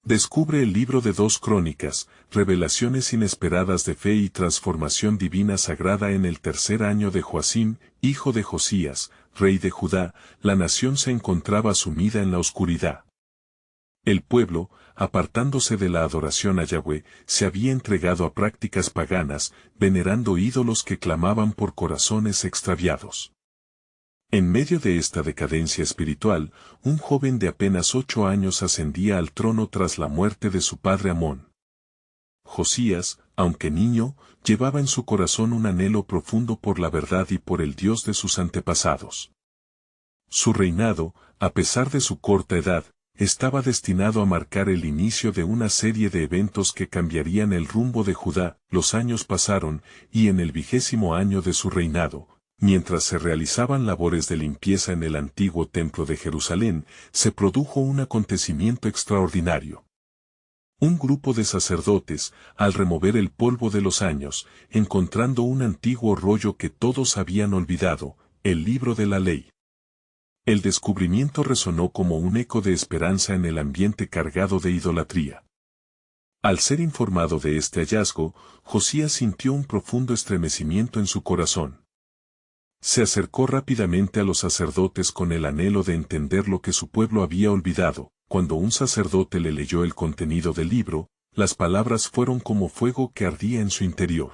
Descubre el libro de 2 Crónicas, revelaciones inesperadas de fe y transformación divina sagrada en el 3er año de Joacim, hijo de Josías, rey de Judá. La nación se encontraba sumida en la oscuridad. El pueblo, apartándose de la adoración a Yahweh, se había entregado a prácticas paganas, venerando ídolos que clamaban por corazones extraviados. En medio de esta decadencia espiritual, un joven de apenas 8 años ascendía al trono tras la muerte de su padre Amón. Josías, aunque niño, llevaba en su corazón un anhelo profundo por la verdad y por el Dios de sus antepasados. Su reinado, a pesar de su corta edad, estaba destinado a marcar el inicio de una serie de eventos que cambiarían el rumbo de Judá. Los años pasaron, y en el 20º año de su reinado, mientras se realizaban labores de limpieza en el antiguo templo de Jerusalén, se produjo un acontecimiento extraordinario. Un grupo de sacerdotes, al remover el polvo de los años, encontrando un antiguo rollo que todos habían olvidado, el libro de la ley. El descubrimiento resonó como un eco de esperanza en el ambiente cargado de idolatría. Al ser informado de este hallazgo, Josías sintió un profundo estremecimiento en su corazón. Se acercó rápidamente a los sacerdotes con el anhelo de entender lo que su pueblo había olvidado. Cuando un sacerdote le leyó el contenido del libro, las palabras fueron como fuego que ardía en su interior.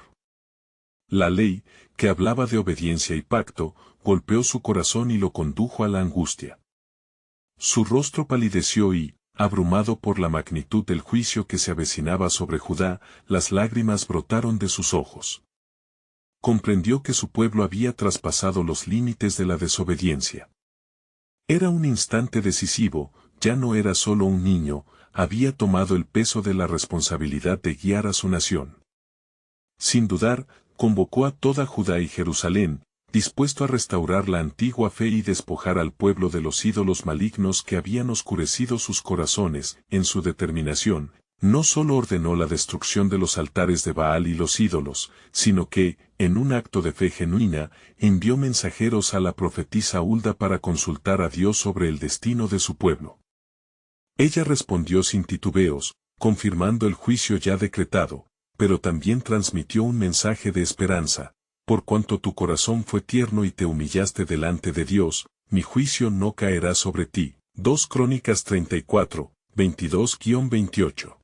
La ley, que hablaba de obediencia y pacto, golpeó su corazón y lo condujo a la angustia. Su rostro palideció y, abrumado por la magnitud del juicio que se avecinaba sobre Judá, las lágrimas brotaron de sus ojos. Comprendió que su pueblo había traspasado los límites de la desobediencia. Era un instante decisivo, ya no era solo un niño, había tomado el peso de la responsabilidad de guiar a su nación. Sin dudar, convocó a toda Judá y Jerusalén, dispuesto a restaurar la antigua fe y despojar al pueblo de los ídolos malignos que habían oscurecido sus corazones. En su determinación, no solo ordenó la destrucción de los altares de Baal y los ídolos, sino que, en un acto de fe genuina, envió mensajeros a la profetisa Hulda para consultar a Dios sobre el destino de su pueblo. Ella respondió sin titubeos, confirmando el juicio ya decretado, pero también transmitió un mensaje de esperanza. Por cuanto tu corazón fue tierno y te humillaste delante de Dios, mi juicio no caerá sobre ti. 2 Crónicas 34, 22-28.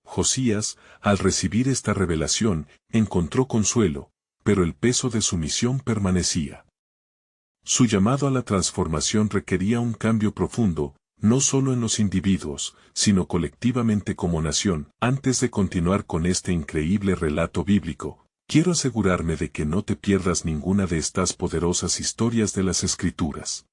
Josías, al recibir esta revelación, encontró consuelo, pero el peso de su misión permanecía. Su llamado a la transformación requería un cambio profundo, no solo en los individuos, sino colectivamente como nación. Antes de continuar con este increíble relato bíblico, quiero asegurarme de que no te pierdas ninguna de estas poderosas historias de las Escrituras.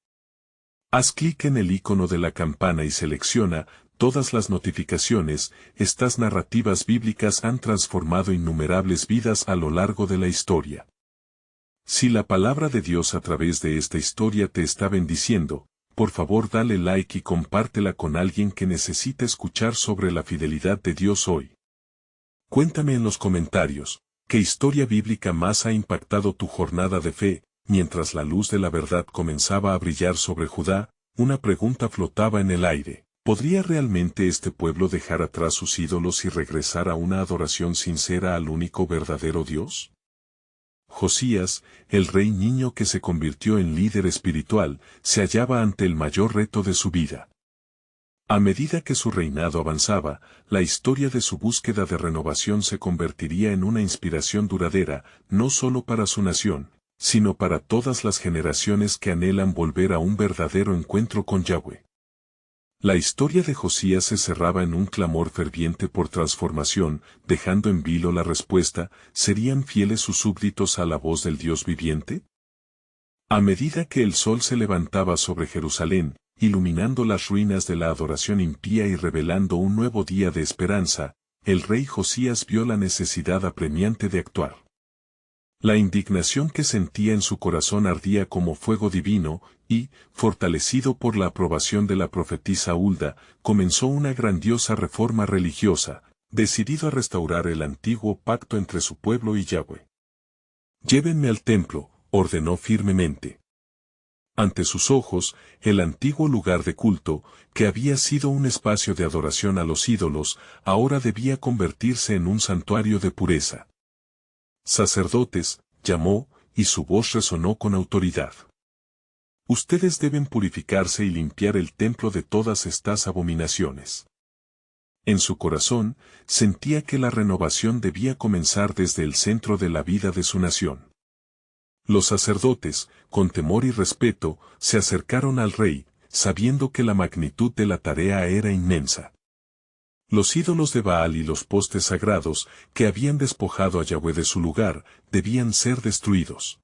Haz clic en el icono de la campana y selecciona todas las notificaciones. Estas narrativas bíblicas han transformado innumerables vidas a lo largo de la historia. Si la palabra de Dios a través de esta historia te está bendiciendo, por favor dale like y compártela con alguien que necesita escuchar sobre la fidelidad de Dios hoy. Cuéntame en los comentarios, ¿qué historia bíblica más ha impactado tu jornada de fe? Mientras la luz de la verdad comenzaba a brillar sobre Judá, una pregunta flotaba en el aire. ¿Podría realmente este pueblo dejar atrás sus ídolos y regresar a una adoración sincera al único verdadero Dios? Josías, el rey niño que se convirtió en líder espiritual, se hallaba ante el mayor reto de su vida. A medida que su reinado avanzaba, la historia de su búsqueda de renovación se convertiría en una inspiración duradera, no solo para su nación, sino para todas las generaciones que anhelan volver a un verdadero encuentro con Yahweh. La historia de Josías se cerraba en un clamor ferviente por transformación, dejando en vilo la respuesta: ¿serían fieles sus súbditos a la voz del Dios viviente? A medida que el sol se levantaba sobre Jerusalén, iluminando las ruinas de la adoración impía y revelando un nuevo día de esperanza, el rey Josías vio la necesidad apremiante de actuar. La indignación que sentía en su corazón ardía como fuego divino, y, fortalecido por la aprobación de la profetisa Hulda, comenzó una grandiosa reforma religiosa, decidido a restaurar el antiguo pacto entre su pueblo y Yahweh. «Llévenme al templo», ordenó firmemente. Ante sus ojos, el antiguo lugar de culto, que había sido un espacio de adoración a los ídolos, ahora debía convertirse en un santuario de pureza. Sacerdotes, llamó, y su voz resonó con autoridad. Ustedes deben purificarse y limpiar el templo de todas estas abominaciones. En su corazón, sentía que la renovación debía comenzar desde el centro de la vida de su nación. Los sacerdotes, con temor y respeto, se acercaron al rey, sabiendo que la magnitud de la tarea era inmensa. Los ídolos de Baal y los postes sagrados, que habían despojado a Yahweh de su lugar, debían ser destruidos.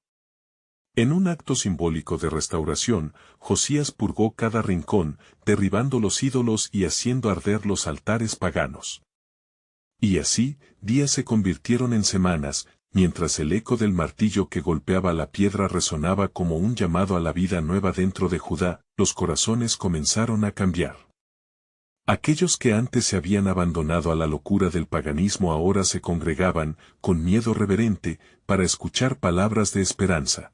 En un acto simbólico de restauración, Josías purgó cada rincón, derribando los ídolos y haciendo arder los altares paganos. Y así, días se convirtieron en semanas, mientras el eco del martillo que golpeaba la piedra resonaba como un llamado a la vida nueva dentro de Judá, los corazones comenzaron a cambiar. Aquellos que antes se habían abandonado a la locura del paganismo ahora se congregaban, con miedo reverente, para escuchar palabras de esperanza.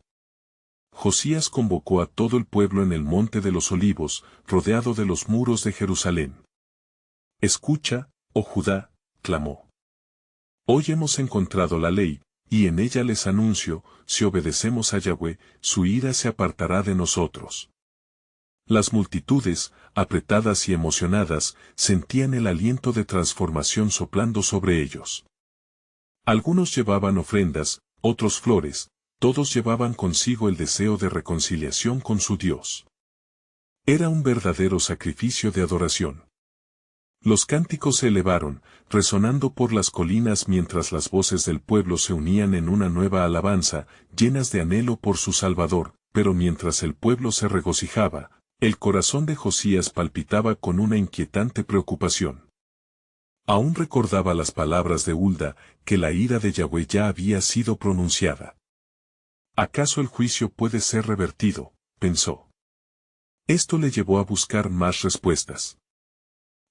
Josías convocó a todo el pueblo en el Monte de los Olivos, rodeado de los muros de Jerusalén. «Escucha, oh Judá», clamó. «Hoy hemos encontrado la ley, y en ella les anuncio, si obedecemos a Yahweh, su ira se apartará de nosotros». Las multitudes, apretadas y emocionadas, sentían el aliento de transformación soplando sobre ellos. Algunos llevaban ofrendas, otros flores, todos llevaban consigo el deseo de reconciliación con su Dios. Era un verdadero sacrificio de adoración. Los cánticos se elevaron, resonando por las colinas mientras las voces del pueblo se unían en una nueva alabanza, llenas de anhelo por su Salvador, pero mientras el pueblo se regocijaba, el corazón de Josías palpitaba con una inquietante preocupación. Aún recordaba las palabras de Hulda, que la ira de Yahweh ya había sido pronunciada. ¿Acaso el juicio puede ser revertido?, pensó. Esto le llevó a buscar más respuestas.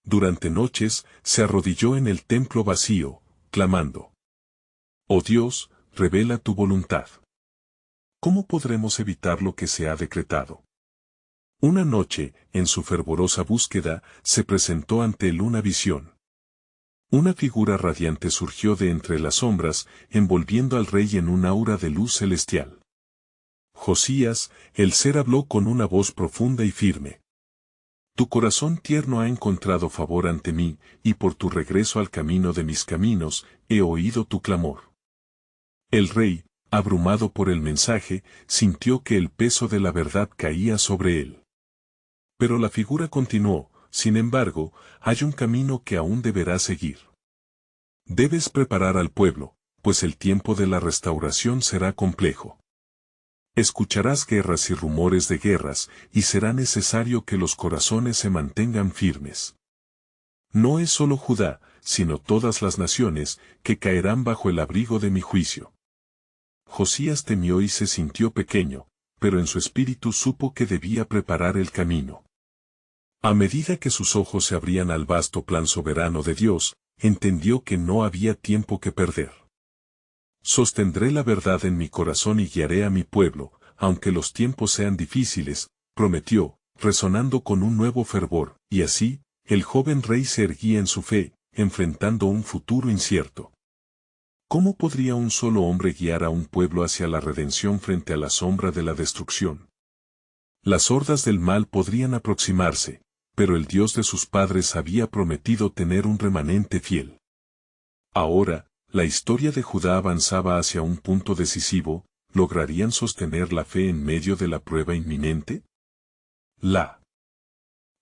Durante noches, se arrodilló en el templo vacío, clamando: «Oh Dios, revela tu voluntad. ¿Cómo podremos evitar lo que se ha decretado?». Una noche, en su fervorosa búsqueda, se presentó ante él una visión. Una figura radiante surgió de entre las sombras, envolviendo al rey en un aura de luz celestial. Josías, el ser habló con una voz profunda y firme. «Tu corazón tierno ha encontrado favor ante mí, y por tu regreso al camino de mis caminos, he oído tu clamor». El rey, abrumado por el mensaje, sintió que el peso de la verdad caía sobre él. Pero la figura continuó: «Sin embargo, hay un camino que aún deberás seguir. Debes preparar al pueblo, pues el tiempo de la restauración será complejo. Escucharás guerras y rumores de guerras, y será necesario que los corazones se mantengan firmes. No es solo Judá, sino todas las naciones, que caerán bajo el abrigo de mi juicio». Josías temió y se sintió pequeño, pero en su espíritu supo que debía preparar el camino. A medida que sus ojos se abrían al vasto plan soberano de Dios, entendió que no había tiempo que perder. «Sostendré la verdad en mi corazón y guiaré a mi pueblo, aunque los tiempos sean difíciles», prometió, resonando con un nuevo fervor, y así, el joven rey se erguía en su fe, enfrentando un futuro incierto. ¿Cómo podría un solo hombre guiar a un pueblo hacia la redención frente a la sombra de la destrucción? Las hordas del mal podrían aproximarse, pero el Dios de sus padres había prometido tener un remanente fiel. Ahora, la historia de Judá avanzaba hacia un punto decisivo. ¿Lograrían sostener la fe en medio de la prueba inminente? La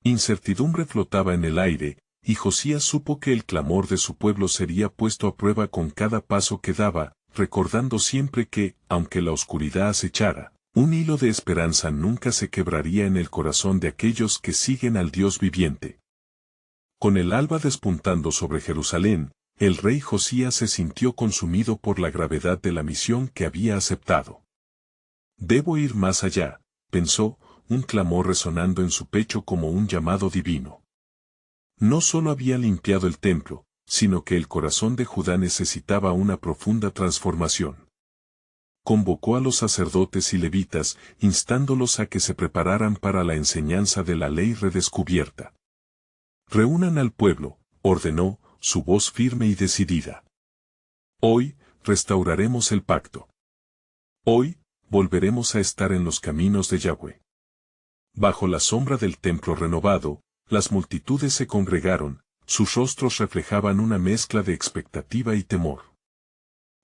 incertidumbre flotaba en el aire, y Josías supo que el clamor de su pueblo sería puesto a prueba con cada paso que daba, recordando siempre que, aunque la oscuridad acechara, un hilo de esperanza nunca se quebraría en el corazón de aquellos que siguen al Dios viviente. Con el alba despuntando sobre Jerusalén, el rey Josías se sintió consumido por la gravedad de la misión que había aceptado. «Debo ir más allá», pensó, un clamor resonando en su pecho como un llamado divino. No solo había limpiado el templo, sino que el corazón de Judá necesitaba una profunda transformación. convocó a los sacerdotes y levitas, instándolos a que se prepararan para la enseñanza de la ley redescubierta. Reúnan al pueblo, ordenó, su voz firme y decidida. Hoy, restauraremos el pacto. Hoy, volveremos a estar en los caminos de Yahweh. Bajo la sombra del templo renovado, las multitudes se congregaron, sus rostros reflejaban una mezcla de expectativa y temor.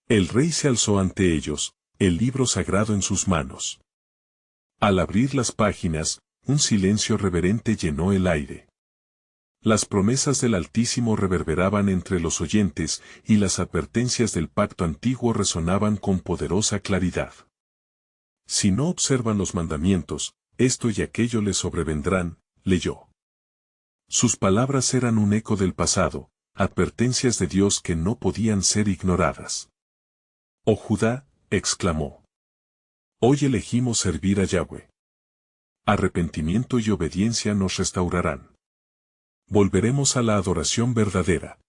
El rey se alzó ante ellos, el libro sagrado en sus manos. Al abrir las páginas, un silencio reverente llenó el aire. Las promesas del Altísimo reverberaban entre los oyentes y las advertencias del pacto antiguo resonaban con poderosa claridad. Si no observan los mandamientos, esto y aquello les sobrevendrán, leyó. Sus palabras eran un eco del pasado, advertencias de Dios que no podían ser ignoradas. «Oh Judá», exclamó. «Hoy elegimos servir a Yahweh. Arrepentimiento y obediencia nos restaurarán. Volveremos a la adoración verdadera».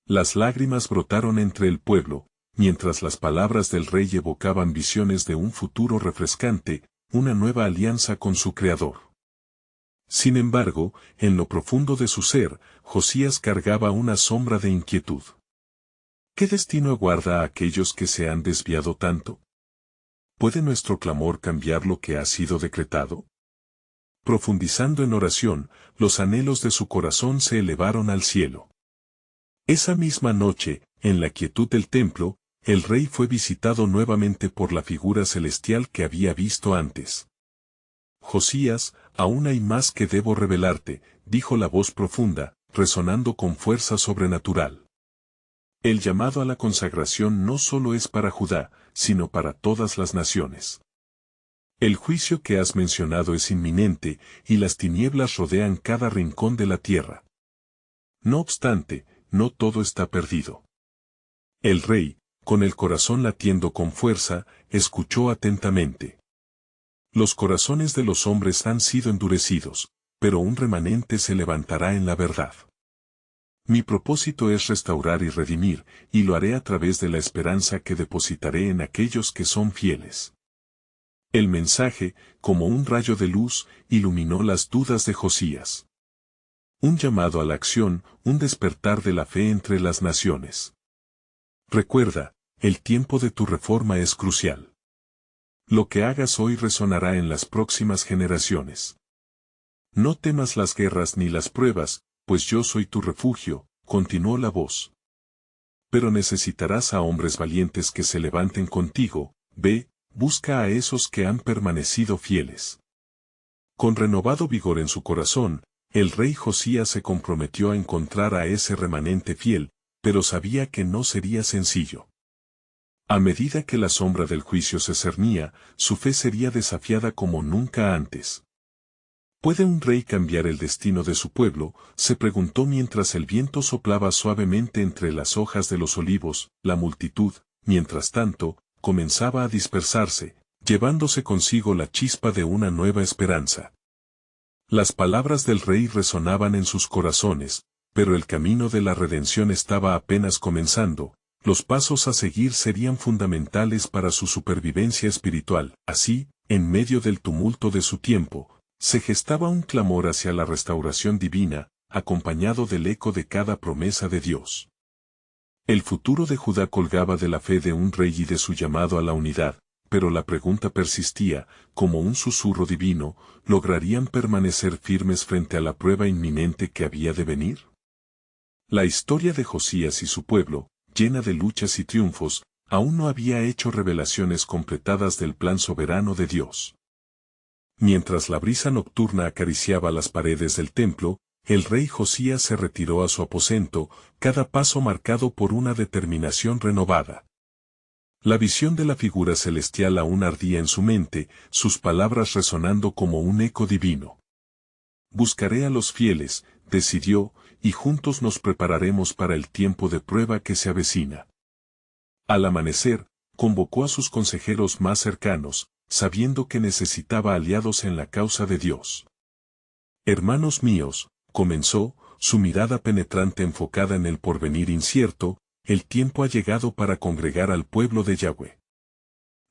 Las lágrimas brotaron entre el pueblo, mientras las palabras del rey evocaban visiones de un futuro refrescante, una nueva alianza con su Creador. Sin embargo, en lo profundo de su ser, Josías cargaba una sombra de inquietud. ¿Qué destino aguarda a aquellos que se han desviado tanto? ¿Puede nuestro clamor cambiar lo que ha sido decretado? Profundizando en oración, los anhelos de su corazón se elevaron al cielo. Esa misma noche, en la quietud del templo, el rey fue visitado nuevamente por la figura celestial que había visto antes. «Josías, aún hay más que debo revelarte», dijo la voz profunda, resonando con fuerza sobrenatural. El llamado a la consagración no solo es para Judá, sino para todas las naciones. El juicio que has mencionado es inminente, y las tinieblas rodean cada rincón de la tierra. No obstante, no todo está perdido. El rey, con el corazón latiendo con fuerza, escuchó atentamente. Los corazones de los hombres han sido endurecidos, pero un remanente se levantará en la verdad. Mi propósito es restaurar y redimir, y lo haré a través de la esperanza que depositaré en aquellos que son fieles. El mensaje, como un rayo de luz, iluminó las dudas de Josías. Un llamado a la acción, un despertar de la fe entre las naciones. Recuerda, el tiempo de tu reforma es crucial. Lo que hagas hoy resonará en las próximas generaciones. No temas las guerras ni las pruebas, pues yo soy tu refugio, continuó la voz. Pero necesitarás a hombres valientes que se levanten contigo, ve, busca a esos que han permanecido fieles. Con renovado vigor en su corazón, el rey Josías se comprometió a encontrar a ese remanente fiel, pero sabía que no sería sencillo. A medida que la sombra del juicio se cernía, su fe sería desafiada como nunca antes. ¿Puede un rey cambiar el destino de su pueblo?, se preguntó mientras el viento soplaba suavemente entre las hojas de los olivos. La multitud, mientras tanto, comenzaba a dispersarse, llevándose consigo la chispa de una nueva esperanza. Las palabras del rey resonaban en sus corazones, pero el camino de la redención estaba apenas comenzando. Los pasos a seguir serían fundamentales para su supervivencia espiritual. Así, en medio del tumulto de su tiempo, se gestaba un clamor hacia la restauración divina, acompañado del eco de cada promesa de Dios. El futuro de Judá colgaba de la fe de un rey y de su llamado a la unidad, pero la pregunta persistía, como un susurro divino: ¿lograrían permanecer firmes frente a la prueba inminente que había de venir? La historia de Josías y su pueblo, llena de luchas y triunfos, aún no había hecho revelaciones completadas del plan soberano de Dios. Mientras la brisa nocturna acariciaba las paredes del templo, el rey Josías se retiró a su aposento, cada paso marcado por una determinación renovada. La visión de la figura celestial aún ardía en su mente, sus palabras resonando como un eco divino. «Buscaré a los fieles», decidió, «y juntos nos prepararemos para el tiempo de prueba que se avecina». Al amanecer, convocó a sus consejeros más cercanos, sabiendo que necesitaba aliados en la causa de Dios. «Hermanos míos», comenzó, su mirada penetrante enfocada en el porvenir incierto, «el tiempo ha llegado para congregar al pueblo de Yahweh.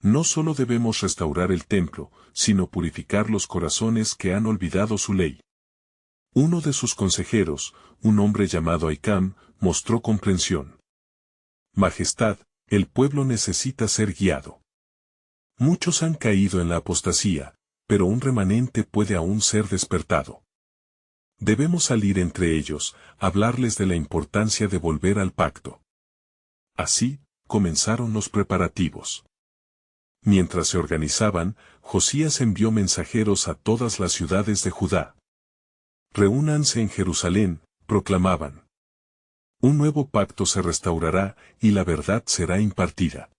no solo debemos restaurar el templo, sino purificar los corazones que han olvidado su ley. Uno de sus consejeros, un hombre llamado Ahikam, mostró comprensión. Majestad, el pueblo necesita ser guiado. Muchos han caído en la apostasía, pero un remanente puede aún ser despertado. Debemos salir entre ellos, hablarles de la importancia de volver al pacto. Así, comenzaron los preparativos. Mientras se organizaban, Josías envió mensajeros a todas las ciudades de Judá. Reúnanse en Jerusalén, proclamaban. Un nuevo pacto se restaurará y la verdad será impartida.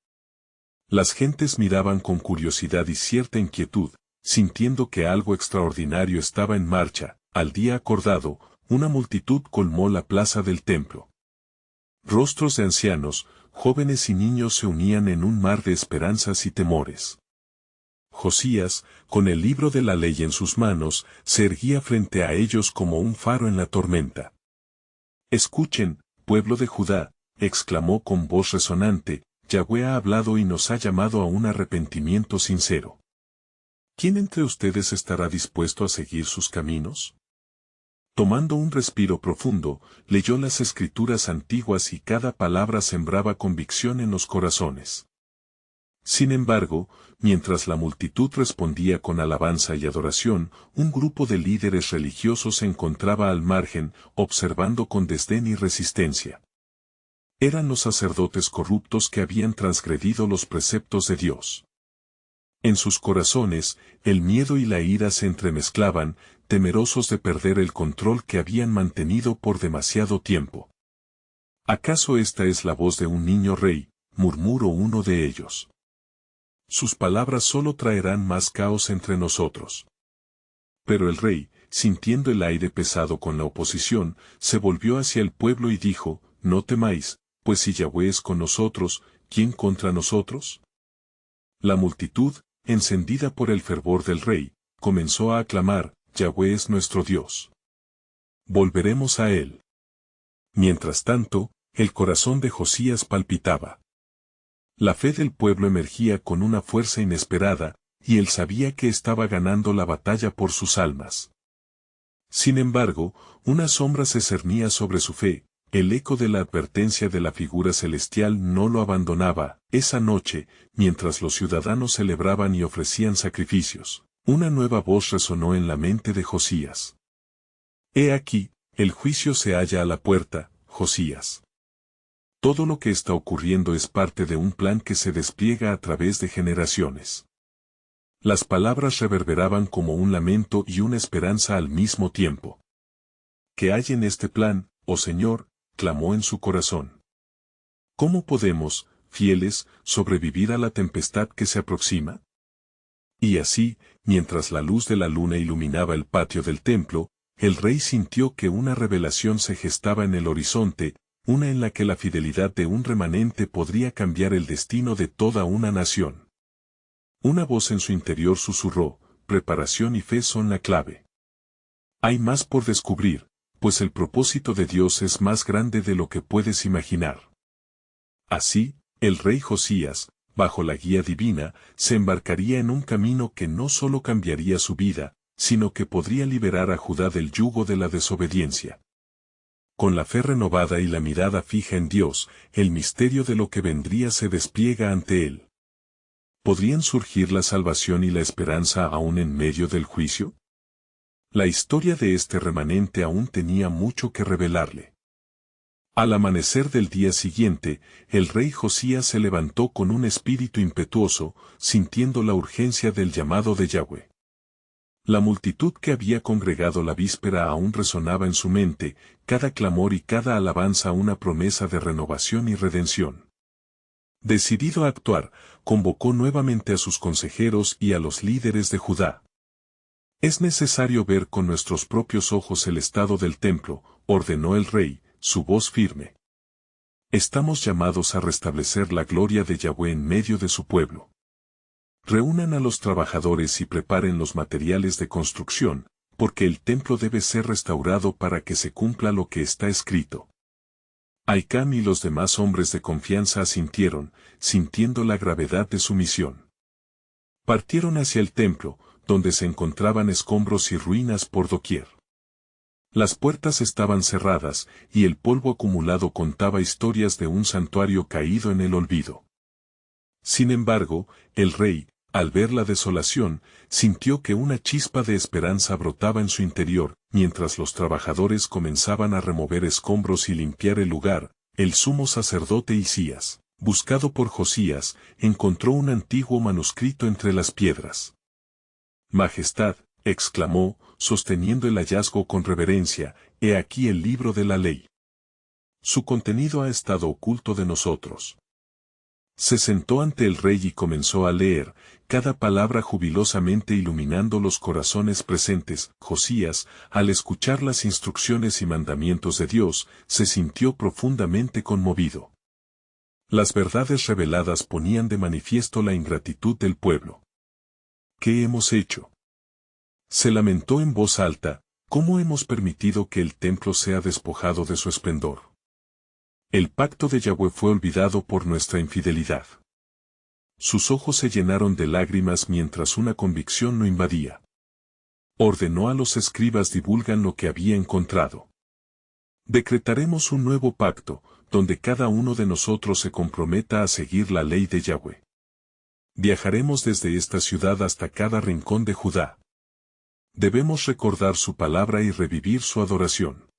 Las gentes miraban con curiosidad y cierta inquietud, sintiendo que algo extraordinario estaba en marcha. Al día acordado, una multitud colmó la plaza del templo. Rostros de ancianos, jóvenes y niños se unían en un mar de esperanzas y temores. Josías, con el libro de la ley en sus manos, se erguía frente a ellos como un faro en la tormenta. «Escuchen, pueblo de Judá», exclamó con voz resonante, «Yahweh ha hablado y nos ha llamado a un arrepentimiento sincero. ¿Quién entre ustedes estará dispuesto a seguir sus caminos?». Tomando un respiro profundo, leyó las escrituras antiguas y cada palabra sembraba convicción en los corazones. Sin embargo, mientras la multitud respondía con alabanza y adoración, un grupo de líderes religiosos se encontraba al margen, observando con desdén y resistencia. Eran los sacerdotes corruptos que habían transgredido los preceptos de Dios. En sus corazones, el miedo y la ira se entremezclaban, temerosos de perder el control que habían mantenido por demasiado tiempo. «¿Acaso esta es la voz de un niño rey?», murmuró uno de ellos. «Sus palabras solo traerán más caos entre nosotros». Pero el rey, sintiendo el aire pesado con la oposición, se volvió hacia el pueblo y dijo, «No temáis, pues si Yahweh es con nosotros, ¿quién contra nosotros?». La multitud, encendida por el fervor del rey, comenzó a aclamar, «Yahweh es nuestro Dios. Volveremos a él». Mientras tanto, el corazón de Josías palpitaba. La fe del pueblo emergía con una fuerza inesperada, y él sabía que estaba ganando la batalla por sus almas. Sin embargo, una sombra se cernía sobre su fe, el eco de la advertencia de la figura celestial no lo abandonaba. Esa noche, mientras los ciudadanos celebraban y ofrecían sacrificios, una nueva voz resonó en la mente de Josías. «He aquí, el juicio se halla a la puerta, Josías. Todo lo que está ocurriendo es parte de un plan que se despliega a través de generaciones». Las palabras reverberaban como un lamento y una esperanza al mismo tiempo. «¿Qué hay en este plan, oh Señor?», clamó en su corazón. «¿Cómo podemos, fieles, sobrevivir a la tempestad que se aproxima?». Y así, mientras la luz de la luna iluminaba el patio del templo, el rey sintió que una revelación se gestaba en el horizonte, una en la que la fidelidad de un remanente podría cambiar el destino de toda una nación. Una voz en su interior susurró, «Preparación y fe son la clave. Hay más por descubrir, pues el propósito de Dios es más grande de lo que puedes imaginar». Así, el rey Josías, bajo la guía divina, se embarcaría en un camino que no solo cambiaría su vida, sino que podría liberar a Judá del yugo de la desobediencia. Con la fe renovada y la mirada fija en Dios, el misterio de lo que vendría se despliega ante él. ¿Podrían surgir la salvación y la esperanza aún en medio del juicio? La historia de este remanente aún tenía mucho que revelarle. Al amanecer del día siguiente, el rey Josías se levantó con un espíritu impetuoso, sintiendo la urgencia del llamado de Yahweh. La multitud que había congregado la víspera aún resonaba en su mente, cada clamor y cada alabanza una promesa de renovación y redención. Decidido a actuar, convocó nuevamente a sus consejeros y a los líderes de Judá. «Es necesario ver con nuestros propios ojos el estado del templo», ordenó el rey, su voz firme. «Estamos llamados a restablecer la gloria de Yahweh en medio de su pueblo. Reúnan a los trabajadores y preparen los materiales de construcción, porque el templo debe ser restaurado para que se cumpla lo que está escrito». Ahikam y los demás hombres de confianza asintieron, sintiendo la gravedad de su misión. Partieron hacia el templo, donde se encontraban escombros y ruinas por doquier. Las puertas estaban cerradas, y el polvo acumulado contaba historias de un santuario caído en el olvido. Sin embargo, el rey, al ver la desolación, sintió que una chispa de esperanza brotaba en su interior. Mientras los trabajadores comenzaban a remover escombros y limpiar el lugar, el sumo sacerdote Hisías, buscado por Josías, encontró un antiguo manuscrito entre las piedras. «Majestad», exclamó, sosteniendo el hallazgo con reverencia, «he aquí el libro de la ley. Su contenido ha estado oculto de nosotros». Se sentó ante el rey y comenzó a leer, cada palabra jubilosamente iluminando los corazones presentes. Josías, al escuchar las instrucciones y mandamientos de Dios, se sintió profundamente conmovido. Las verdades reveladas ponían de manifiesto la ingratitud del pueblo. «¿Qué hemos hecho?», se lamentó en voz alta, «¿cómo hemos permitido que el templo sea despojado de su esplendor? El pacto de Yahweh fue olvidado por nuestra infidelidad». Sus ojos se llenaron de lágrimas mientras una convicción lo invadía. Ordenó a los escribas divulgan lo que había encontrado. «Decretaremos un nuevo pacto, donde cada uno de nosotros se comprometa a seguir la ley de Yahweh. Viajaremos desde esta ciudad hasta cada rincón de Judá. Debemos recordar su palabra y revivir su adoración».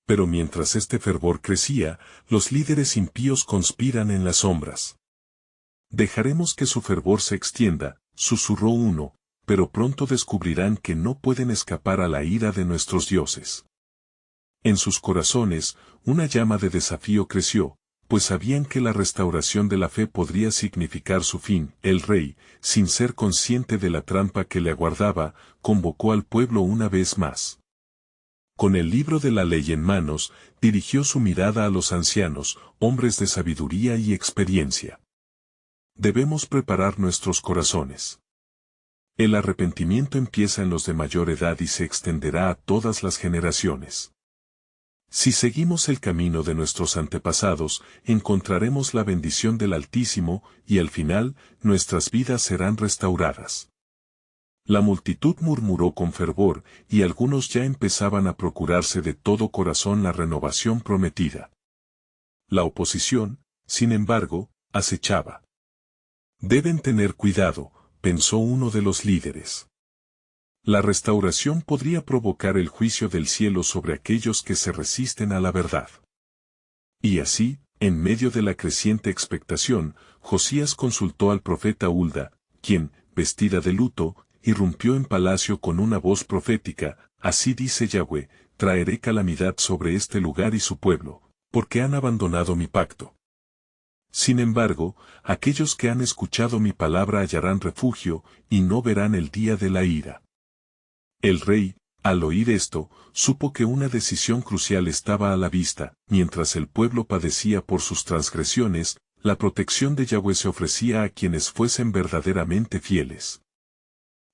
Pero mientras este fervor crecía, los líderes impíos conspiran en las sombras. «Dejaremos que su fervor se extienda», susurró uno, «pero pronto descubrirán que no pueden escapar a la ira de nuestros dioses». En sus corazones, una llama de desafío creció, pues sabían que la restauración de la fe podría significar su fin. El rey, sin ser consciente de la trampa que le aguardaba, convocó al pueblo una vez más. Con el libro de la ley en manos, dirigió su mirada a los ancianos, hombres de sabiduría y experiencia. «Debemos preparar nuestros corazones. El arrepentimiento empieza en los de mayor edad y se extenderá a todas las generaciones. Si seguimos el camino de nuestros antepasados, encontraremos la bendición del Altísimo, y al final, nuestras vidas serán restauradas». La multitud murmuró con fervor, y algunos ya empezaban a procurarse de todo corazón la renovación prometida. La oposición, sin embargo, acechaba. «Deben tener cuidado», pensó uno de los líderes. «La restauración podría provocar el juicio del cielo sobre aquellos que se resisten a la verdad». Y así, en medio de la creciente expectación, Josías consultó al profeta Hulda, quien, vestida de luto, irrumpió en palacio con una voz profética: «Así dice Yahweh, traeré calamidad sobre este lugar y su pueblo, porque han abandonado mi pacto. Sin embargo, aquellos que han escuchado mi palabra hallarán refugio, y no verán el día de la ira». El rey, al oír esto, supo que una decisión crucial estaba a la vista. Mientras el pueblo padecía por sus transgresiones, la protección de Yahweh se ofrecía a quienes fuesen verdaderamente fieles.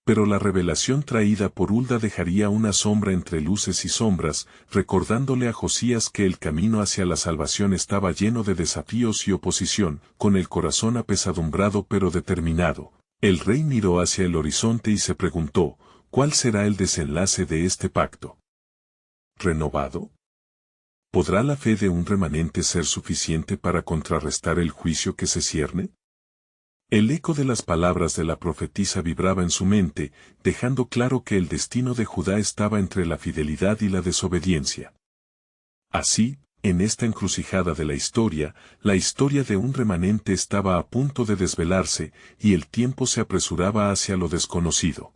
Pero la revelación traída por Hulda dejaría una sombra entre luces y sombras, recordándole a Josías que el camino hacia la salvación estaba lleno de desafíos y oposición. Con el corazón apesadumbrado pero determinado, el rey miró hacia el horizonte y se preguntó: ¿cuál será el desenlace de este pacto? ¿Renovado? ¿Podrá la fe de un remanente ser suficiente para contrarrestar el juicio que se cierne? El eco de las palabras de la profetisa vibraba en su mente, dejando claro que el destino de Judá estaba entre la fidelidad y la desobediencia. Así, en esta encrucijada de la historia de un remanente estaba a punto de desvelarse, y el tiempo se apresuraba hacia lo desconocido.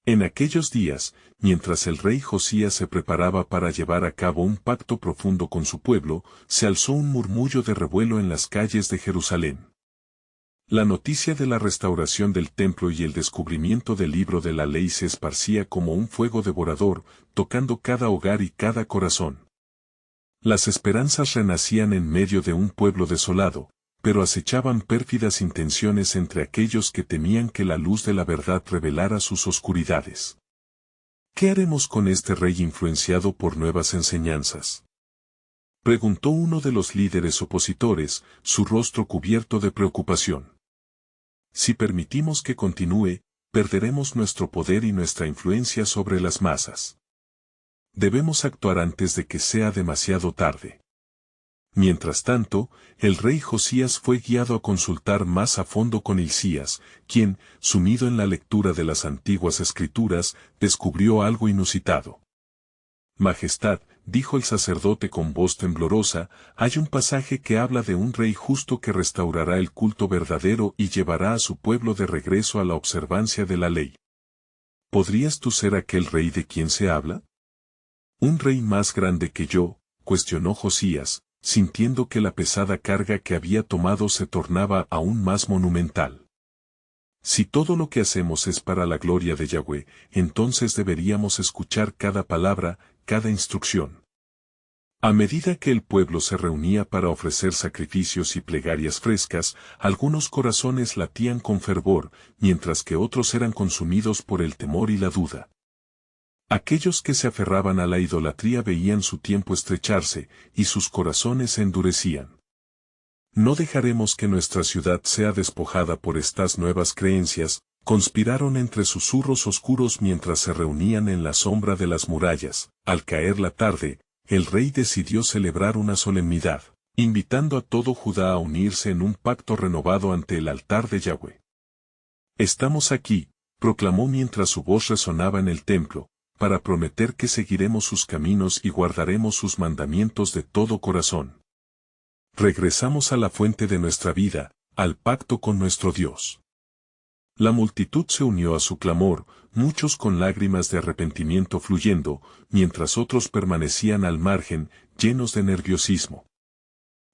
En aquellos días, mientras el rey Josías se preparaba para llevar a cabo un pacto profundo con su pueblo, se alzó un murmullo de revuelo en las calles de Jerusalén. La noticia de la restauración del templo y el descubrimiento del libro de la ley se esparcía como un fuego devorador, tocando cada hogar y cada corazón. Las esperanzas renacían en medio de un pueblo desolado, pero acechaban pérfidas intenciones entre aquellos que temían que la luz de la verdad revelara sus oscuridades. ¿Qué haremos con este rey influenciado por nuevas enseñanzas?, preguntó uno de los líderes opositores, su rostro cubierto de preocupación. Si permitimos que continúe, perderemos nuestro poder y nuestra influencia sobre las masas. Debemos actuar antes de que sea demasiado tarde. Mientras tanto, el rey Josías fue guiado a consultar más a fondo con Hilcías, quien, sumido en la lectura de las antiguas escrituras, descubrió algo inusitado. Majestad, dijo el sacerdote con voz temblorosa, hay un pasaje que habla de un rey justo que restaurará el culto verdadero y llevará a su pueblo de regreso a la observancia de la ley. ¿Podrías tú ser aquel rey de quien se habla? ¿Un rey más grande que yo?, cuestionó Josías, sintiendo que la pesada carga que había tomado se tornaba aún más monumental. Si todo lo que hacemos es para la gloria de Yahweh, entonces deberíamos escuchar cada palabra, cada instrucción. A medida que el pueblo se reunía para ofrecer sacrificios y plegarias frescas, algunos corazones latían con fervor, mientras que otros eran consumidos por el temor y la duda. Aquellos que se aferraban a la idolatría veían su tiempo estrecharse, y sus corazones se endurecían. No dejaremos que nuestra ciudad sea despojada por estas nuevas creencias, conspiraron entre susurros oscuros mientras se reunían en la sombra de las murallas. Al caer la tarde, el rey decidió celebrar una solemnidad, invitando a todo Judá a unirse en un pacto renovado ante el altar de Yahweh. Estamos aquí, proclamó mientras su voz resonaba en el templo, para prometer que seguiremos sus caminos y guardaremos sus mandamientos de todo corazón. Regresamos a la fuente de nuestra vida, al pacto con nuestro Dios. La multitud se unió a su clamor, muchos con lágrimas de arrepentimiento fluyendo, mientras otros permanecían al margen, llenos de nerviosismo.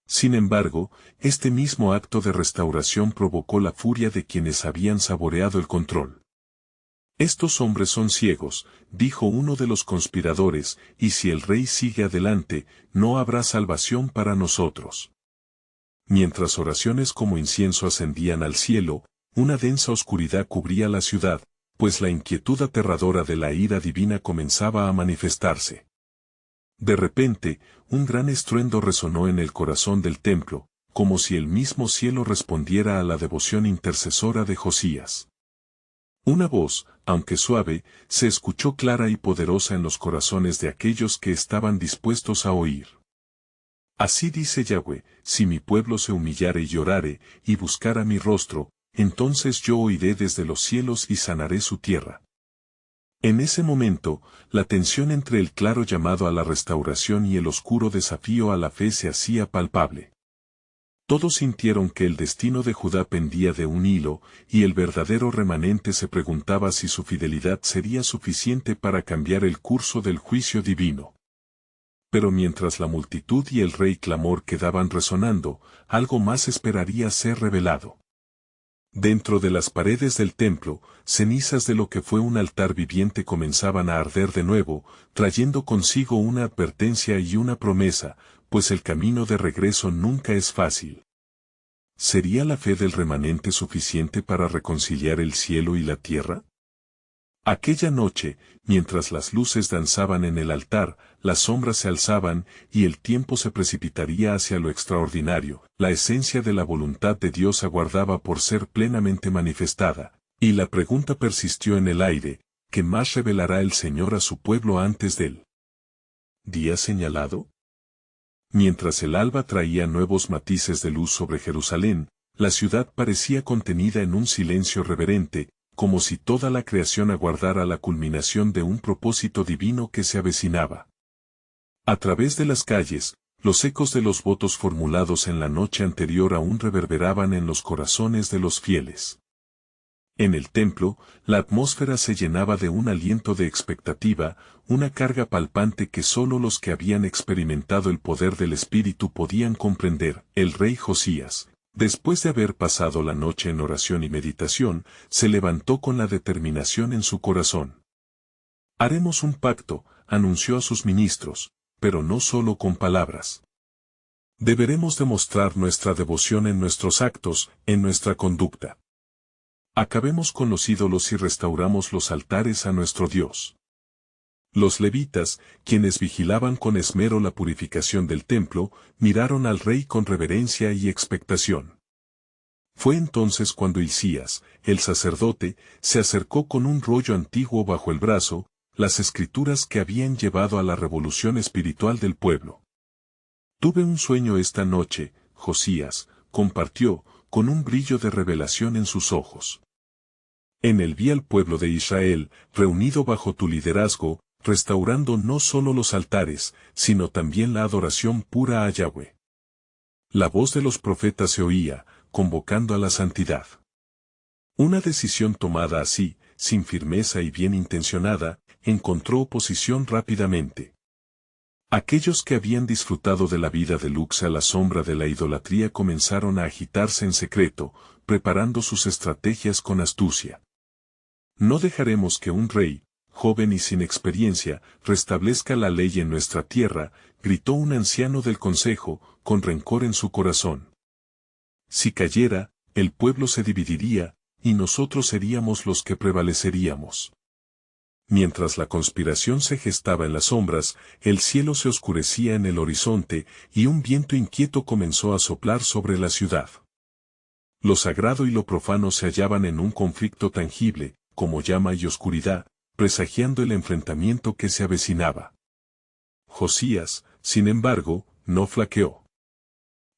Sin embargo, este mismo acto de restauración provocó la furia de quienes habían saboreado el control. Estos hombres son ciegos, dijo uno de los conspiradores, y si el rey sigue adelante, no habrá salvación para nosotros. Mientras oraciones como incienso ascendían al cielo, una densa oscuridad cubría la ciudad, pues la inquietud aterradora de la ira divina comenzaba a manifestarse. De repente, un gran estruendo resonó en el corazón del templo, como si el mismo cielo respondiera a la devoción intercesora de Josías. Una voz, aunque suave, se escuchó clara y poderosa en los corazones de aquellos que estaban dispuestos a oír. Así dice Yahweh, si mi pueblo se humillare y llorare, y buscara mi rostro, entonces yo oiré desde los cielos y sanaré su tierra. En ese momento, la tensión entre el claro llamado a la restauración y el oscuro desafío a la fe se hacía palpable. Todos sintieron que el destino de Judá pendía de un hilo, y el verdadero remanente se preguntaba si su fidelidad sería suficiente para cambiar el curso del juicio divino. Pero mientras la multitud y el rey clamor quedaban resonando, algo más esperaría ser revelado. Dentro de las paredes del templo, cenizas de lo que fue un altar viviente comenzaban a arder de nuevo, trayendo consigo una advertencia y una promesa, pues el camino de regreso nunca es fácil. ¿Sería la fe del remanente suficiente para reconciliar el cielo y la tierra? Aquella noche, mientras las luces danzaban en el altar, las sombras se alzaban, y el tiempo se precipitaría hacia lo extraordinario. La esencia de la voluntad de Dios aguardaba por ser plenamente manifestada, y la pregunta persistió en el aire: ¿qué más revelará el Señor a su pueblo antes del día señalado? Mientras el alba traía nuevos matices de luz sobre Jerusalén, la ciudad parecía contenida en un silencio reverente, como si toda la creación aguardara la culminación de un propósito divino que se avecinaba. A través de las calles, los ecos de los votos formulados en la noche anterior aún reverberaban en los corazones de los fieles. En el templo, la atmósfera se llenaba de un aliento de expectativa, una carga palpante que sólo los que habían experimentado el poder del Espíritu podían comprender. El rey Josías, después de haber pasado la noche en oración y meditación, se levantó con la determinación en su corazón. Haremos un pacto, anunció a sus ministros, pero no solo con palabras. Deberemos demostrar nuestra devoción en nuestros actos, en nuestra conducta. Acabemos con los ídolos y restauramos los altares a nuestro Dios. Los levitas, quienes vigilaban con esmero la purificación del templo, miraron al rey con reverencia y expectación. Fue entonces cuando Hilcías, el sacerdote, se acercó con un rollo antiguo bajo el brazo, las escrituras que habían llevado a la revolución espiritual del pueblo. Tuve un sueño esta noche, Josías, compartió, con un brillo de revelación en sus ojos. En él vi al pueblo de Israel, reunido bajo tu liderazgo, restaurando no solo los altares, sino también la adoración pura a Yahweh. La voz de los profetas se oía, convocando a la santidad. Una decisión tomada así, sin firmeza y bien intencionada, encontró oposición rápidamente. Aquellos que habían disfrutado de la vida de luxe a la sombra de la idolatría comenzaron a agitarse en secreto, preparando sus estrategias con astucia. No dejaremos que un rey, joven y sin experiencia, restablezca la ley en nuestra tierra, gritó un anciano del consejo, con rencor en su corazón. Si cayera, el pueblo se dividiría, y nosotros seríamos los que prevaleceríamos. Mientras la conspiración se gestaba en las sombras, el cielo se oscurecía en el horizonte, y un viento inquieto comenzó a soplar sobre la ciudad. Lo sagrado y lo profano se hallaban en un conflicto tangible, como llama y oscuridad, presagiando el enfrentamiento que se avecinaba. Josías, sin embargo, no flaqueó.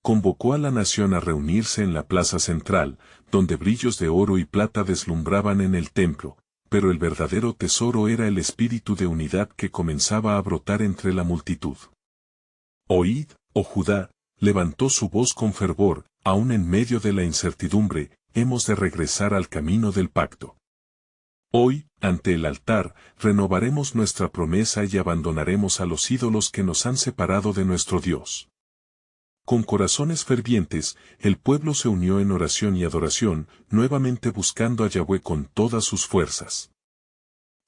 Convocó a la nación a reunirse en la plaza central, donde brillos de oro y plata deslumbraban en el templo, pero el verdadero tesoro era el espíritu de unidad que comenzaba a brotar entre la multitud. Oíd, oh Judá, levantó su voz con fervor, aún en medio de la incertidumbre, hemos de regresar al camino del pacto. Hoy, ante el altar, renovaremos nuestra promesa y abandonaremos a los ídolos que nos han separado de nuestro Dios. Con corazones fervientes, el pueblo se unió en oración y adoración, nuevamente buscando a Yahweh con todas sus fuerzas.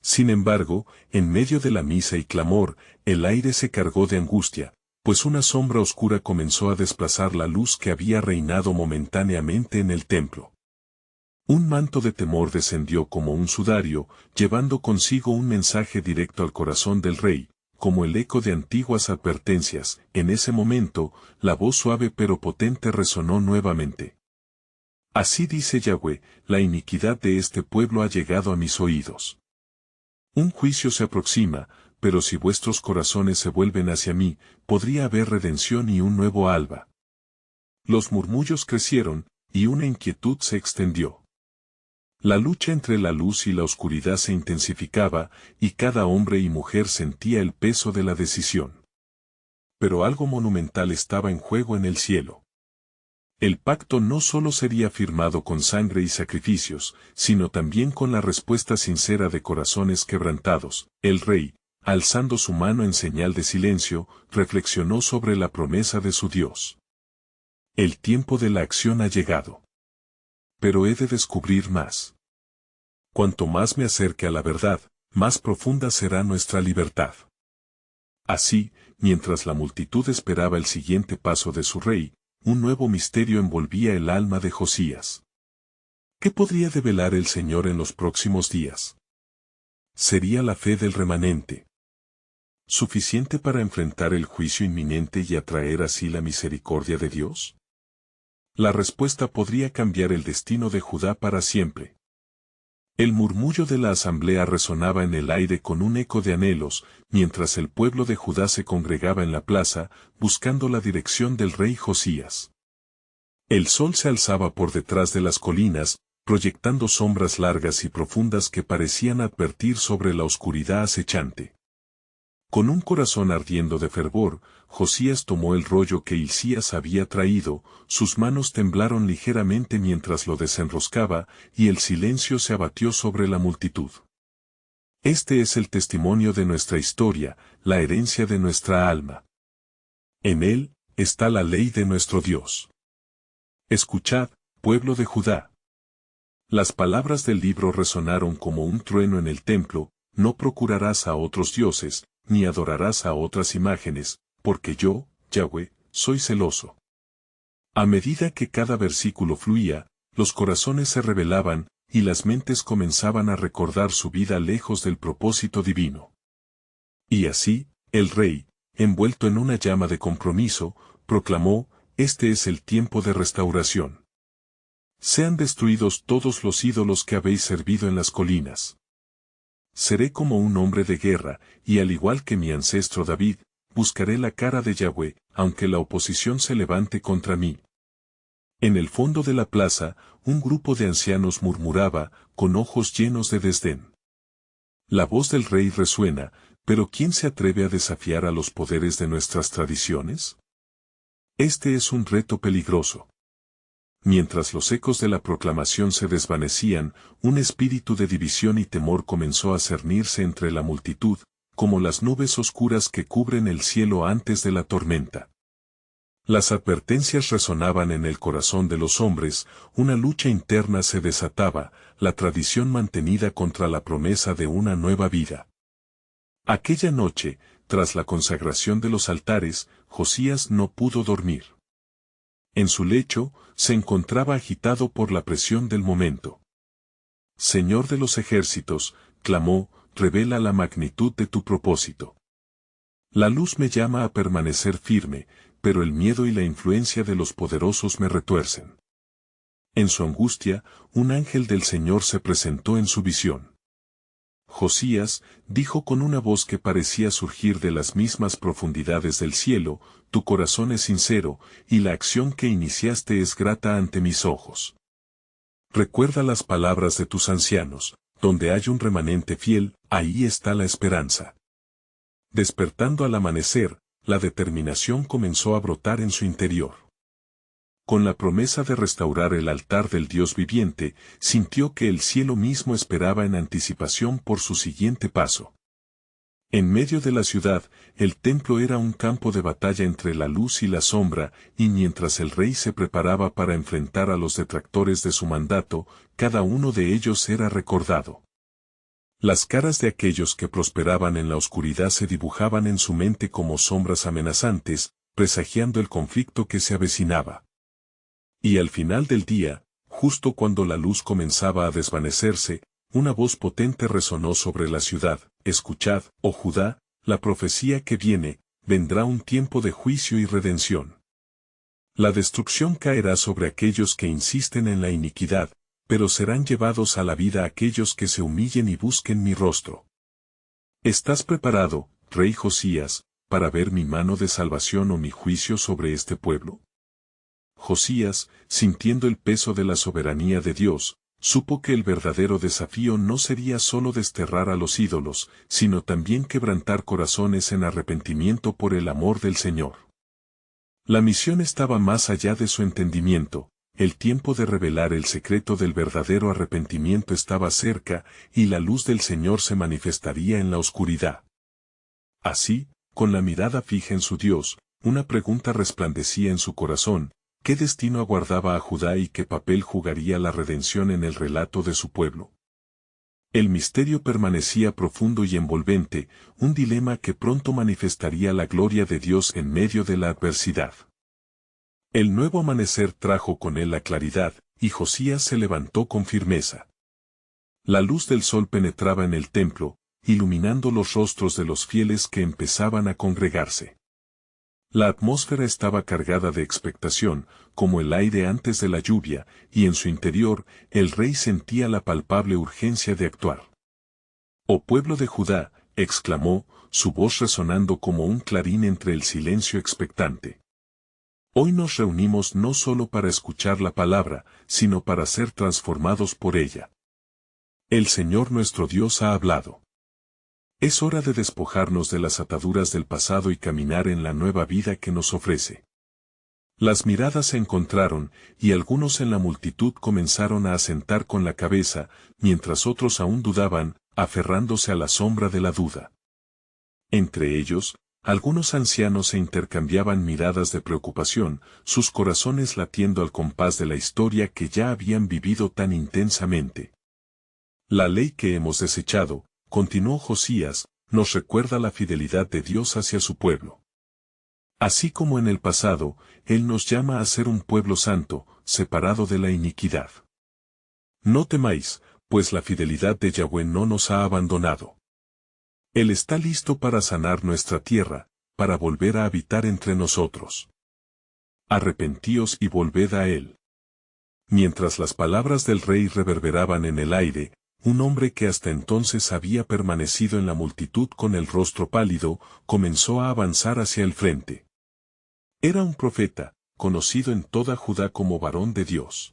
Sin embargo, en medio de la misa y clamor, el aire se cargó de angustia, pues una sombra oscura comenzó a desplazar la luz que había reinado momentáneamente en el templo. Un manto de temor descendió como un sudario, llevando consigo un mensaje directo al corazón del rey, como el eco de antiguas advertencias. En ese momento, la voz suave pero potente resonó nuevamente. Así dice Yahweh, la iniquidad de este pueblo ha llegado a mis oídos. Un juicio se aproxima, pero si vuestros corazones se vuelven hacia mí, podría haber redención y un nuevo alba. Los murmullos crecieron, y una inquietud se extendió. La lucha entre la luz y la oscuridad se intensificaba, y cada hombre y mujer sentía el peso de la decisión. Pero algo monumental estaba en juego en el cielo. El pacto no solo sería firmado con sangre y sacrificios, sino también con la respuesta sincera de corazones quebrantados. El rey, alzando su mano en señal de silencio, reflexionó sobre la promesa de su Dios. El tiempo de la acción ha llegado. Pero he de descubrir más. Cuanto más me acerque a la verdad, más profunda será nuestra libertad. Así, mientras la multitud esperaba el siguiente paso de su rey, un nuevo misterio envolvía el alma de Josías. ¿Qué podría develar el Señor en los próximos días? ¿Sería la fe del remanente suficiente para enfrentar el juicio inminente y atraer así la misericordia de Dios? La respuesta podría cambiar el destino de Judá para siempre. El murmullo de la asamblea resonaba en el aire con un eco de anhelos, mientras el pueblo de Judá se congregaba en la plaza, buscando la dirección del rey Josías. El sol se alzaba por detrás de las colinas, proyectando sombras largas y profundas que parecían advertir sobre la oscuridad acechante. Con un corazón ardiendo de fervor, Josías tomó el rollo que Hilcías había traído, sus manos temblaron ligeramente mientras lo desenroscaba, y el silencio se abatió sobre la multitud. Este es el testimonio de nuestra historia, la herencia de nuestra alma. En él está la ley de nuestro Dios. Escuchad, pueblo de Judá. Las palabras del libro resonaron como un trueno en el templo: no procurarás a otros dioses, ni adorarás a otras imágenes, porque yo, Yahweh, soy celoso. A medida que cada versículo fluía, los corazones se rebelaban, y las mentes comenzaban a recordar su vida lejos del propósito divino. Y así, el rey, envuelto en una llama de compromiso, proclamó: este es el tiempo de restauración. Sean destruidos todos los ídolos que habéis servido en las colinas. Seré como un hombre de guerra, y al igual que mi ancestro David, buscaré la cara de Yahweh, aunque la oposición se levante contra mí. En el fondo de la plaza, un grupo de ancianos murmuraba, con ojos llenos de desdén. La voz del rey resuena, pero ¿quién se atreve a desafiar a los poderes de nuestras tradiciones? Este es un reto peligroso. Mientras los ecos de la proclamación se desvanecían, un espíritu de división y temor comenzó a cernirse entre la multitud, como las nubes oscuras que cubren el cielo antes de la tormenta. Las advertencias resonaban en el corazón de los hombres, una lucha interna se desataba, la tradición mantenida contra la promesa de una nueva vida. Aquella noche, tras la consagración de los altares, Josías no pudo dormir. En su lecho, se encontraba agitado por la presión del momento. Señor de los ejércitos, clamó, revela la magnitud de tu propósito. La luz me llama a permanecer firme, pero el miedo y la influencia de los poderosos me retuercen. En su angustia, un ángel del Señor se presentó en su visión. Josías, dijo con una voz que parecía surgir de las mismas profundidades del cielo, tu corazón es sincero, y la acción que iniciaste es grata ante mis ojos. Recuerda las palabras de tus ancianos, donde hay un remanente fiel, ahí está la esperanza. Despertando al amanecer, la determinación comenzó a brotar en su interior. Con la promesa de restaurar el altar del Dios viviente, sintió que el cielo mismo esperaba en anticipación por su siguiente paso. En medio de la ciudad, el templo era un campo de batalla entre la luz y la sombra, y mientras el rey se preparaba para enfrentar a los detractores de su mandato, cada uno de ellos era recordado. Las caras de aquellos que prosperaban en la oscuridad se dibujaban en su mente como sombras amenazantes, presagiando el conflicto que se avecinaba. Y al final del día, justo cuando la luz comenzaba a desvanecerse, una voz potente resonó sobre la ciudad, escuchad, oh Judá, la profecía que viene, vendrá un tiempo de juicio y redención. La destrucción caerá sobre aquellos que insisten en la iniquidad, pero serán llevados a la vida aquellos que se humillen y busquen mi rostro. ¿Estás preparado, rey Josías, para ver mi mano de salvación o mi juicio sobre este pueblo? Josías, sintiendo el peso de la soberanía de Dios, supo que el verdadero desafío no sería solo desterrar a los ídolos, sino también quebrantar corazones en arrepentimiento por el amor del Señor. La misión estaba más allá de su entendimiento, el tiempo de revelar el secreto del verdadero arrepentimiento estaba cerca, y la luz del Señor se manifestaría en la oscuridad. Así, con la mirada fija en su Dios, una pregunta resplandecía en su corazón: ¿qué destino aguardaba a Judá y qué papel jugaría la redención en el relato de su pueblo? El misterio permanecía profundo y envolvente, un dilema que pronto manifestaría la gloria de Dios en medio de la adversidad. El nuevo amanecer trajo con él la claridad, y Josías se levantó con firmeza. La luz del sol penetraba en el templo, iluminando los rostros de los fieles que empezaban a congregarse. La atmósfera estaba cargada de expectación, como el aire antes de la lluvia, y en su interior, el rey sentía la palpable urgencia de actuar. «Oh pueblo de Judá», exclamó, su voz resonando como un clarín entre el silencio expectante. «Hoy nos reunimos no solo para escuchar la palabra, sino para ser transformados por ella. El Señor nuestro Dios ha hablado. Es hora de despojarnos de las ataduras del pasado y caminar en la nueva vida que nos ofrece». Las miradas se encontraron, y algunos en la multitud comenzaron a asentar con la cabeza, mientras otros aún dudaban, aferrándose a la sombra de la duda. Entre ellos, algunos ancianos se intercambiaban miradas de preocupación, sus corazones latiendo al compás de la historia que ya habían vivido tan intensamente. La ley que hemos desechado, continuó Josías, nos recuerda la fidelidad de Dios hacia su pueblo. Así como en el pasado, Él nos llama a ser un pueblo santo, separado de la iniquidad. No temáis, pues la fidelidad de Yahweh no nos ha abandonado. Él está listo para sanar nuestra tierra, para volver a habitar entre nosotros. Arrepentíos y volved a Él. Mientras las palabras del rey reverberaban en el aire, un hombre que hasta entonces había permanecido en la multitud con el rostro pálido, comenzó a avanzar hacia el frente. Era un profeta, conocido en toda Judá como varón de Dios.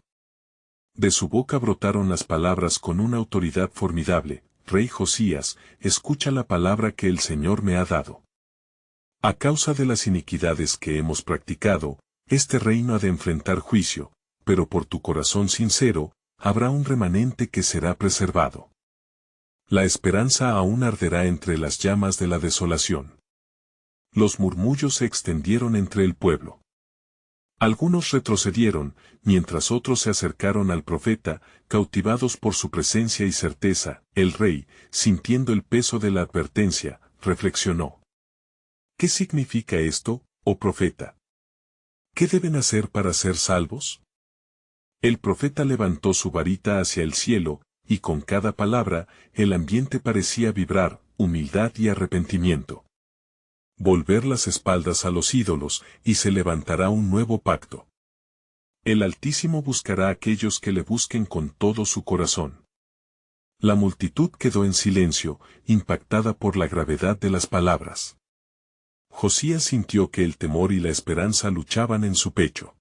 De su boca brotaron las palabras con una autoridad formidable: Rey Josías, escucha la palabra que el Señor me ha dado. A causa de las iniquidades que hemos practicado, este reino ha de enfrentar juicio, pero por tu corazón sincero, habrá un remanente que será preservado. La esperanza aún arderá entre las llamas de la desolación. Los murmullos se extendieron entre el pueblo. Algunos retrocedieron, mientras otros se acercaron al profeta, cautivados por su presencia y certeza. El rey, sintiendo el peso de la advertencia, reflexionó. ¿Qué significa esto, oh profeta? ¿Qué deben hacer para ser salvos? El profeta levantó su varita hacia el cielo, y con cada palabra, el ambiente parecía vibrar: humildad y arrepentimiento. Volver las espaldas a los ídolos, y se levantará un nuevo pacto. El Altísimo buscará a aquellos que le busquen con todo su corazón. La multitud quedó en silencio, impactada por la gravedad de las palabras. Josías sintió que el temor y la esperanza luchaban en su pecho.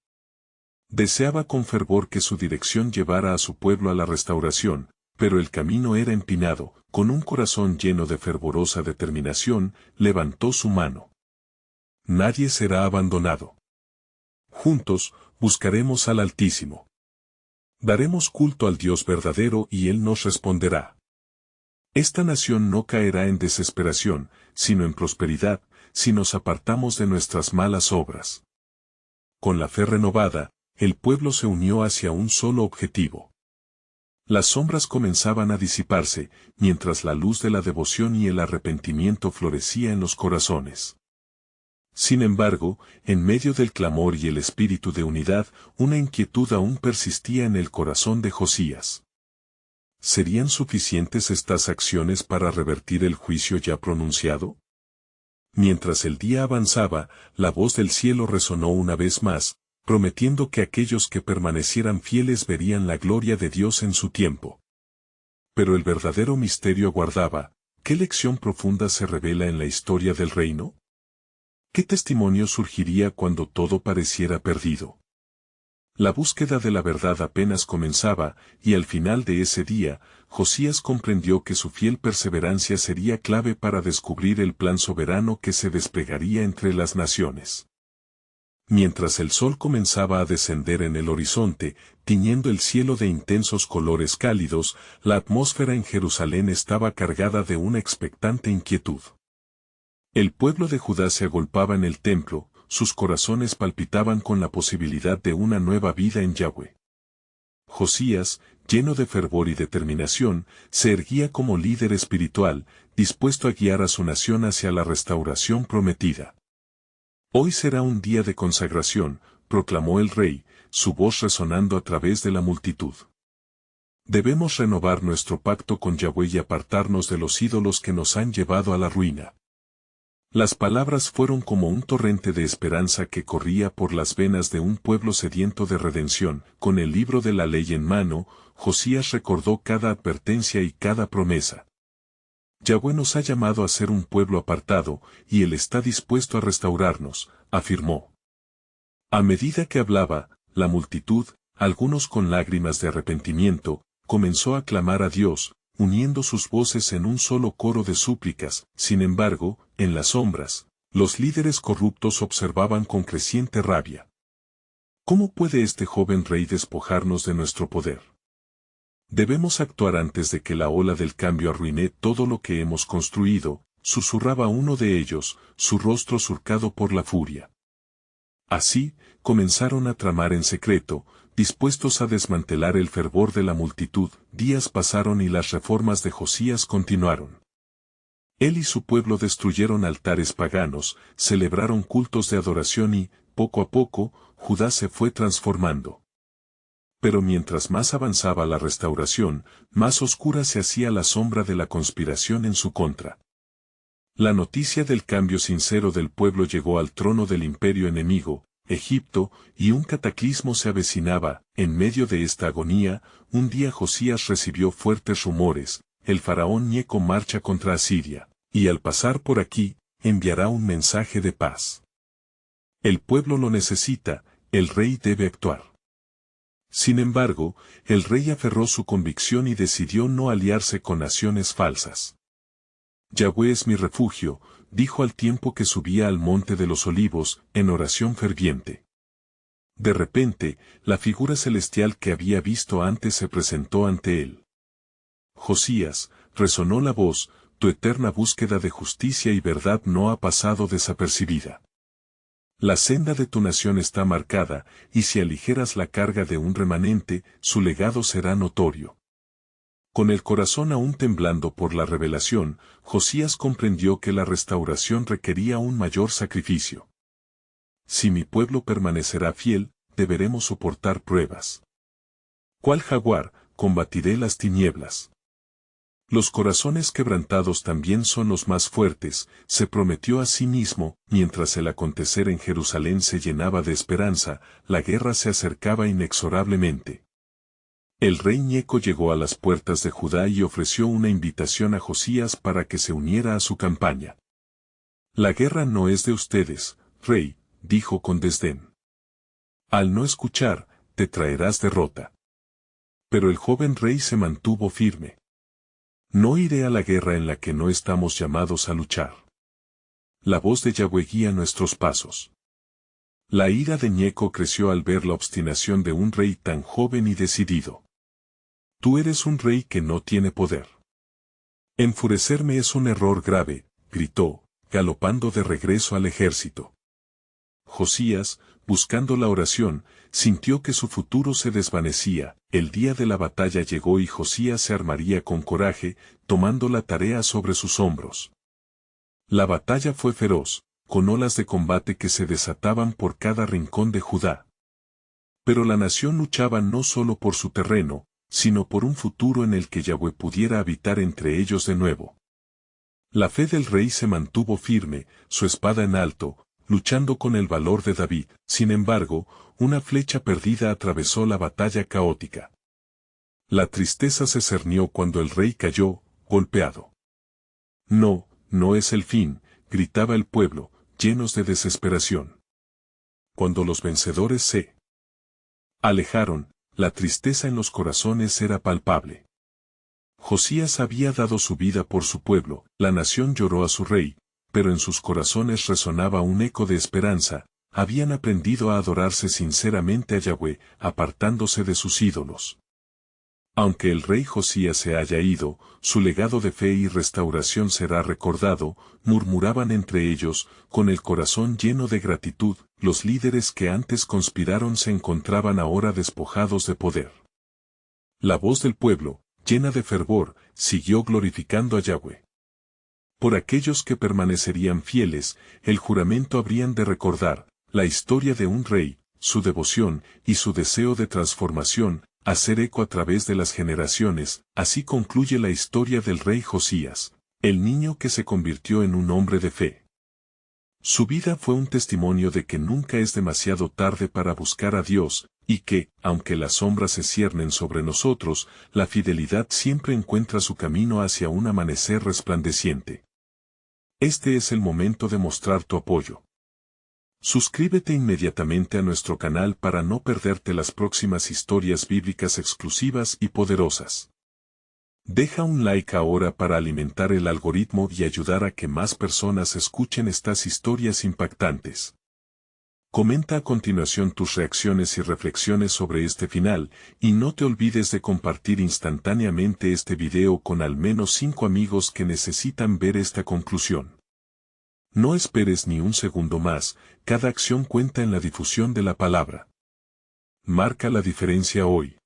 Deseaba con fervor que su dirección llevara a su pueblo a la restauración, pero el camino era empinado. Con un corazón lleno de fervorosa determinación, levantó su mano. Nadie será abandonado. Juntos, buscaremos al Altísimo. Daremos culto al Dios verdadero y Él nos responderá. Esta nación no caerá en desesperación, sino en prosperidad, si nos apartamos de nuestras malas obras. Con la fe renovada, el pueblo se unió hacia un solo objetivo. Las sombras comenzaban a disiparse, mientras la luz de la devoción y el arrepentimiento florecía en los corazones. Sin embargo, en medio del clamor y el espíritu de unidad, una inquietud aún persistía en el corazón de Josías. ¿Serían suficientes estas acciones para revertir el juicio ya pronunciado? Mientras el día avanzaba, la voz del cielo resonó una vez más, prometiendo que aquellos que permanecieran fieles verían la gloria de Dios en su tiempo. Pero el verdadero misterio aguardaba. ¿Qué lección profunda se revela en la historia del reino? ¿Qué testimonio surgiría cuando todo pareciera perdido? La búsqueda de la verdad apenas comenzaba, y al final de ese día, Josías comprendió que su fiel perseverancia sería clave para descubrir el plan soberano que se desplegaría entre las naciones. Mientras el sol comenzaba a descender en el horizonte, tiñendo el cielo de intensos colores cálidos, la atmósfera en Jerusalén estaba cargada de una expectante inquietud. El pueblo de Judá se agolpaba en el templo, sus corazones palpitaban con la posibilidad de una nueva vida en Yahweh. Josías, lleno de fervor y determinación, se erguía como líder espiritual, dispuesto a guiar a su nación hacia la restauración prometida. Hoy será un día de consagración, proclamó el rey, su voz resonando a través de la multitud. Debemos renovar nuestro pacto con Yahweh y apartarnos de los ídolos que nos han llevado a la ruina. Las palabras fueron como un torrente de esperanza que corría por las venas de un pueblo sediento de redención. Con el libro de la ley en mano, Josías recordó cada advertencia y cada promesa. Yahweh nos ha llamado a ser un pueblo apartado, y Él está dispuesto a restaurarnos, afirmó. A medida que hablaba, la multitud, algunos con lágrimas de arrepentimiento, comenzó a clamar a Dios, uniendo sus voces en un solo coro de súplicas. Sin embargo, en las sombras, los líderes corruptos observaban con creciente rabia. ¿Cómo puede este joven rey despojarnos de nuestro poder? Debemos actuar antes de que la ola del cambio arruine todo lo que hemos construido, susurraba uno de ellos, su rostro surcado por la furia. Así, comenzaron a tramar en secreto, dispuestos a desmantelar el fervor de la multitud. Días pasaron y las reformas de Josías continuaron. Él y su pueblo destruyeron altares paganos, celebraron cultos de adoración y, poco a poco, Judá se fue transformando. Pero mientras más avanzaba la restauración, más oscura se hacía la sombra de la conspiración en su contra. La noticia del cambio sincero del pueblo llegó al trono del imperio enemigo, Egipto, y un cataclismo se avecinaba. En medio de esta agonía, un día Josías recibió fuertes rumores: el faraón Neco marcha contra Asiria, y al pasar por aquí, enviará un mensaje de paz. El pueblo lo necesita, el rey debe actuar. Sin embargo, el rey aferró su convicción y decidió no aliarse con naciones falsas. Yahweh es mi refugio, dijo al tiempo que subía al monte de los olivos, en oración ferviente. De repente, la figura celestial que había visto antes se presentó ante él. Josías, resonó la voz, tu eterna búsqueda de justicia y verdad no ha pasado desapercibida. La senda de tu nación está marcada, y si aligeras la carga de un remanente, su legado será notorio. Con el corazón aún temblando por la revelación, Josías comprendió que la restauración requería un mayor sacrificio. Si mi pueblo permanecerá fiel, deberemos soportar pruebas. ¿Cuál jaguar? Combatiré las tinieblas. Los corazones quebrantados también son los más fuertes, se prometió a sí mismo. Mientras el acontecer en Jerusalén se llenaba de esperanza, la guerra se acercaba inexorablemente. El rey Neco llegó a las puertas de Judá y ofreció una invitación a Josías para que se uniera a su campaña. La guerra no es de ustedes, rey, dijo con desdén. Al no escuchar, te traerás derrota. Pero el joven rey se mantuvo firme. No iré a la guerra en la que no estamos llamados a luchar. La voz de Yahweh guía nuestros pasos. La ira de Neco creció al ver la obstinación de un rey tan joven y decidido. Tú eres un rey que no tiene poder. Enfurecerme es un error grave, gritó, galopando de regreso al ejército. Josías, buscando la oración, sintió que su futuro se desvanecía. El día de la batalla llegó y Josías se armaría con coraje, tomando la tarea sobre sus hombros. La batalla fue feroz, con olas de combate que se desataban por cada rincón de Judá. Pero la nación luchaba no solo por su terreno, sino por un futuro en el que Yahweh pudiera habitar entre ellos de nuevo. La fe del rey se mantuvo firme, su espada en alto, luchando con el valor de David. Sin embargo, una flecha perdida atravesó la batalla caótica. La tristeza se cernió cuando el rey cayó, golpeado. No, no es el fin, gritaba el pueblo, llenos de desesperación. Cuando los vencedores se alejaron, la tristeza en los corazones era palpable. Josías había dado su vida por su pueblo, la nación lloró a su rey, pero en sus corazones resonaba un eco de esperanza. Habían aprendido a adorarse sinceramente a Yahweh, apartándose de sus ídolos. Aunque el rey Josías se haya ido, su legado de fe y restauración será recordado, murmuraban entre ellos, con el corazón lleno de gratitud. Los líderes que antes conspiraron se encontraban ahora despojados de poder. La voz del pueblo, llena de fervor, siguió glorificando a Yahweh. Por aquellos que permanecerían fieles, el juramento habrían de recordar la historia de un rey, su devoción y su deseo de transformación, hacer eco a través de las generaciones. Así concluye la historia del rey Josías, el niño que se convirtió en un hombre de fe. Su vida fue un testimonio de que nunca es demasiado tarde para buscar a Dios, y que, aunque las sombras se ciernen sobre nosotros, la fidelidad siempre encuentra su camino hacia un amanecer resplandeciente. Este es el momento de mostrar tu apoyo. Suscríbete inmediatamente a nuestro canal para no perderte las próximas historias bíblicas exclusivas y poderosas. Deja un like ahora para alimentar el algoritmo y ayudar a que más personas escuchen estas historias impactantes. Comenta a continuación tus reacciones y reflexiones sobre este final, y no te olvides de compartir instantáneamente este video con al menos 5 amigos que necesitan ver esta conclusión. No esperes ni un segundo más, cada acción cuenta en la difusión de la palabra. Marca la diferencia hoy.